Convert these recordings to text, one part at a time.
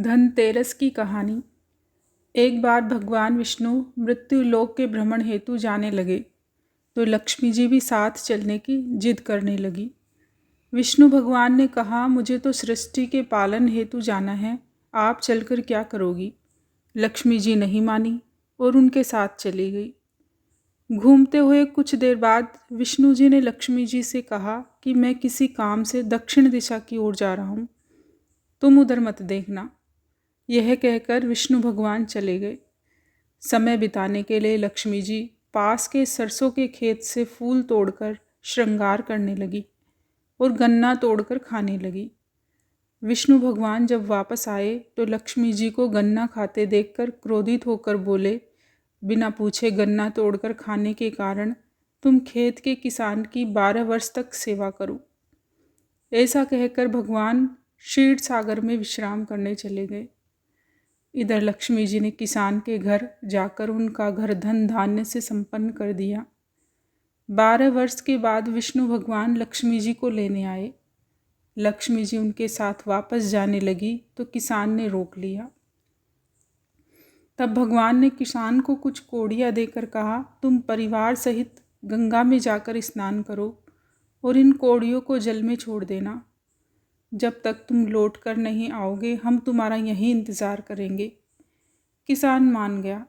धनतेरस की कहानी। एक बार भगवान विष्णु मृत्यु लोक के भ्रमण हेतु जाने लगे तो लक्ष्मी जी भी साथ चलने की जिद करने लगी। विष्णु भगवान ने कहा, मुझे तो सृष्टि के पालन हेतु जाना है, आप चलकर क्या करोगी। लक्ष्मी जी नहीं मानी और उनके साथ चली गई। घूमते हुए कुछ देर बाद विष्णु जी ने लक्ष्मी जी से कहा कि मैं किसी काम से दक्षिण दिशा की ओर जा रहा हूँ, तुम उधर मत देखना। यह कहकर विष्णु भगवान चले गए। समय बिताने के लिए लक्ष्मी जी पास के सरसों के खेत से फूल तोड़कर श्रृंगार करने लगी और गन्ना तोड़कर खाने लगी। विष्णु भगवान जब वापस आए तो लक्ष्मी जी को गन्ना खाते देखकर क्रोधित होकर बोले, बिना पूछे गन्ना तोड़कर खाने के कारण तुम खेत के किसान की 12 वर्ष तक सेवा करो। ऐसा कहकर भगवान क्षीर सागर में विश्राम करने चले गए। इधर लक्ष्मी जी ने किसान के घर जाकर उनका घर धन धान्य से संपन्न कर दिया। 12 वर्ष के बाद विष्णु भगवान लक्ष्मी जी को लेने आए। लक्ष्मी जी उनके साथ वापस जाने लगी तो किसान ने रोक लिया। तब भगवान ने किसान को कुछ कोड़ियाँ देकर कहा, तुम परिवार सहित गंगा में जाकर स्नान करो और इन कोड़ियों को जल में छोड़ देना। जब तक तुम लौट कर नहीं आओगे हम तुम्हारा यहीं इंतज़ार करेंगे। किसान मान गया।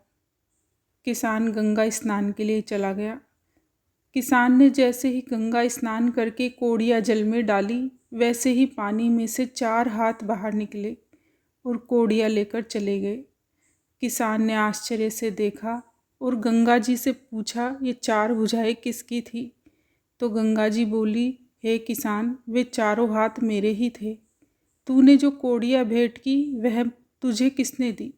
किसान गंगा स्नान के लिए चला गया। किसान ने जैसे ही गंगा स्नान करके कोड़ियाँ जल में डाली, वैसे ही पानी में से 4 हाथ बाहर निकले और कोड़ियाँ लेकर चले गए। किसान ने आश्चर्य से देखा और गंगा जी से पूछा, ये 4 भुजाएं किसकी थी। तो गंगा जी बोली, हे किसान, वे चारों हाथ मेरे ही थे। तूने जो कोड़ियाँ भेंट की वह तुझे किसने दी।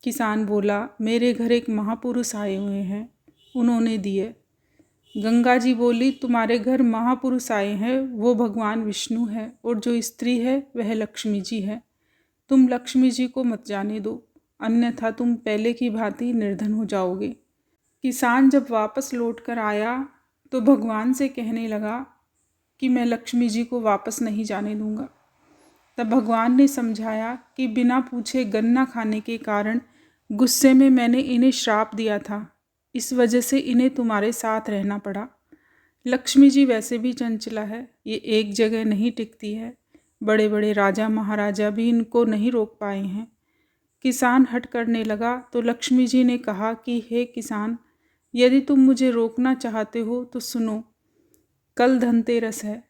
किसान बोला, मेरे घर एक महापुरुष आए हुए हैं, उन्होंने दिए। गंगा जी बोली, तुम्हारे घर महापुरुष आए हैं वो भगवान विष्णु है और जो स्त्री है वह लक्ष्मी जी है। तुम लक्ष्मी जी को मत जाने दो, अन्यथा तुम पहले की भांति निर्धन हो जाओगे। किसान जब वापस लौट कर आया तो भगवान से कहने लगा कि मैं लक्ष्मी जी को वापस नहीं जाने दूंगा। तब भगवान ने समझाया कि बिना पूछे गन्ना खाने के कारण गुस्से में मैंने इन्हें श्राप दिया था, इस वजह से इन्हें तुम्हारे साथ रहना पड़ा। लक्ष्मी जी वैसे भी चंचला है, ये एक जगह नहीं टिकती है। बड़े बड़े राजा महाराजा भी इनको नहीं रोक पाए हैं। किसान हट करने लगा तो लक्ष्मी जी ने कहा कि हे किसान, यदि तुम मुझे रोकना चाहते हो तो सुनो, कल धनतेरस है,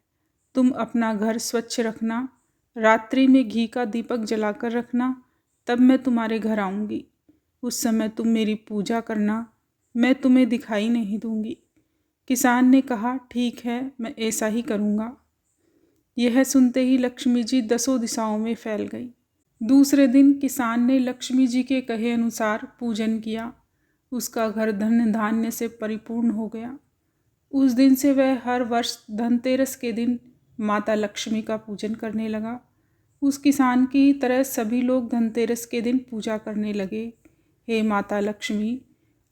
तुम अपना घर स्वच्छ रखना, रात्रि में घी का दीपक जलाकर रखना, तब मैं तुम्हारे घर आऊँगी। उस समय तुम मेरी पूजा करना, मैं तुम्हें दिखाई नहीं दूँगी। किसान ने कहा, ठीक है, मैं ऐसा ही करूँगा। यह सुनते ही लक्ष्मी जी 10 दिशाओं में फैल गई। दूसरे दिन किसान ने लक्ष्मी जी के कहे अनुसार पूजन किया। उसका घर धन धान्य से परिपूर्ण हो गया। उस दिन से वह हर वर्ष धनतेरस के दिन माता लक्ष्मी का पूजन करने लगा। उस किसान की तरह सभी लोग धनतेरस के दिन पूजा करने लगे। हे माता लक्ष्मी,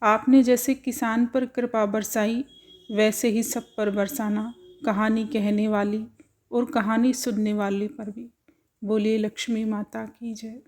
आपने जैसे किसान पर कृपा बरसाई वैसे ही सब पर बरसाना, कहानी कहने वाली और कहानी सुनने वाले पर भी। बोलिए लक्ष्मी माता की जय।